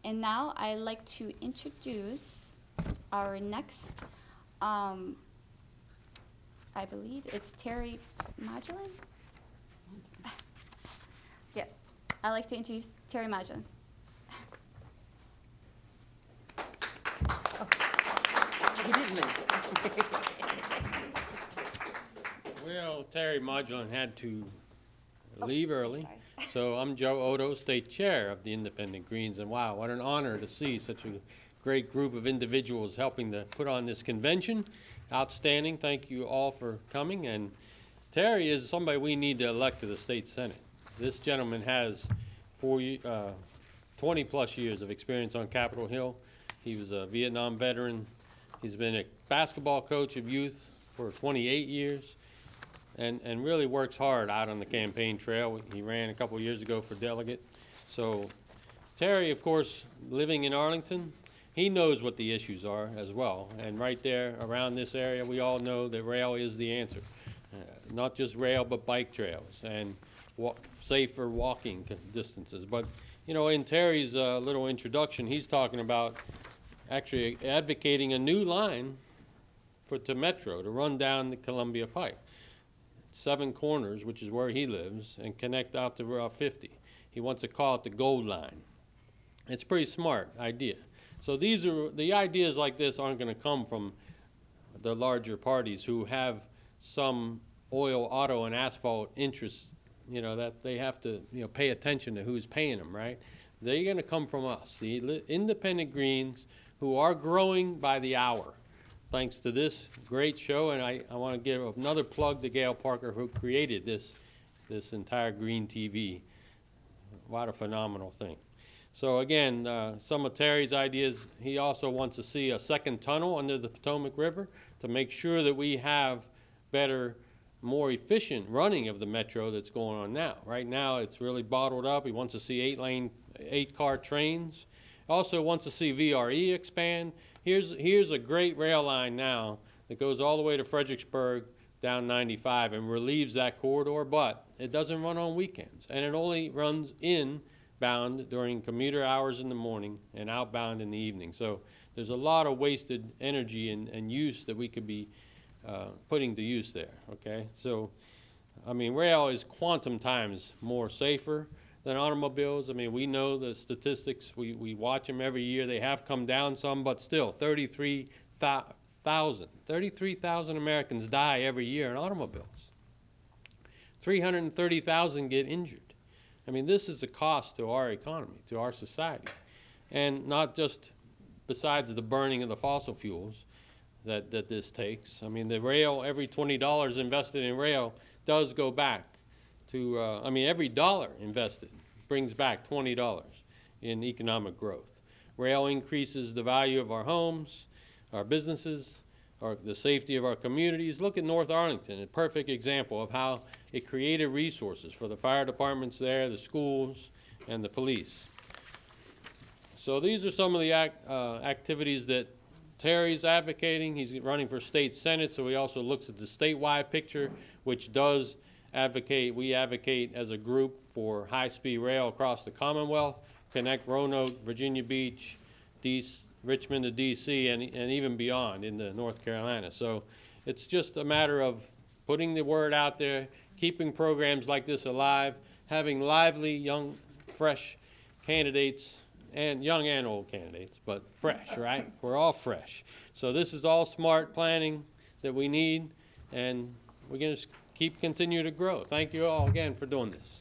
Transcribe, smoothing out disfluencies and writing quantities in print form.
And now I'd like to introduce our next, I believe it's Terry Magdalene? Yes, I'd like to introduce Terry Magdalene. Well, Terry Modulin had to leave early, so I'm Joe Oddo, State Chair of the Independent Greens, and wow, what an honor to see such a great group of individuals helping to put on this convention. Outstanding. Thank you all for coming. And Terry is somebody we need to elect to the State Senate. This gentleman has 20-plus years of experience on Capitol Hill. He was a Vietnam veteran. He's been a basketball coach of youth for 28 years and really works hard out on the campaign trail. He ran a couple years ago for delegate. So Terry, of course, living in Arlington, he knows what the issues are as well. And right there around this area, we all know that rail is the answer. Not just rail, but bike trails and safer walking distances. But, you know, in Terry's little introduction, he's talking about actually advocating a new line to Metro to run down the Columbia Pike. 7 corners, which is where he lives, and connect out to Route 50. He wants to call it the Gold Line. It's a pretty smart idea. So the ideas like this aren't going to come from the larger parties who have some oil, auto, and asphalt interests, you know, that they have to, you know, pay attention to who's paying them, right? They're going to come from us, the Independent Greens, who are growing by the hour, thanks to this great show. And I want to give another plug to Gail Parker, who created this entire Green TV. What a phenomenal thing. So again, some of Terry's ideas, he also wants to see a second tunnel under the Potomac River to make sure that we have better, more efficient running of the Metro that's going on now. Right now, it's really bottled up. He wants to see 8-car trains. Also wants to see VRE expand. Here's a great rail line now that goes all the way to Fredericksburg down 95 and relieves that corridor, but it doesn't run on weekends, and it only runs inbound during commuter hours in the morning and outbound in the evening. So there's a lot of wasted energy and use that we could be putting to use there, okay? So, I mean, rail is quantum times more safer than automobiles. I mean, we know the statistics. We watch them every year. They have come down some, but still, 33,000 Americans die every year in automobiles. 330,000 get injured. I mean, this is a cost to our economy, to our society. And not just besides the burning of the fossil fuels that this takes. I mean, the rail, every $20 invested in rail does go back to, I mean, every dollar invested brings back $20 in economic growth. Rail increases the value of our homes, our businesses, the safety of our communities. Look at North Arlington, a perfect example of how it created resources for the fire departments there, the schools, and the police. So these are some of the activities that Terry's advocating. He's running for state senate, so he also looks at the statewide picture, which does advocate, we advocate as a group for high-speed rail across the Commonwealth, connect Roanoke, Virginia Beach, Richmond to DC, and even beyond into North Carolina. So it's just a matter of putting the word out there, keeping programs like this alive, having lively, young, fresh candidates, and young and old candidates, but fresh, right? We're all fresh. So this is all smart planning that we need, and we're going to continue to grow. Thank you all again for doing this.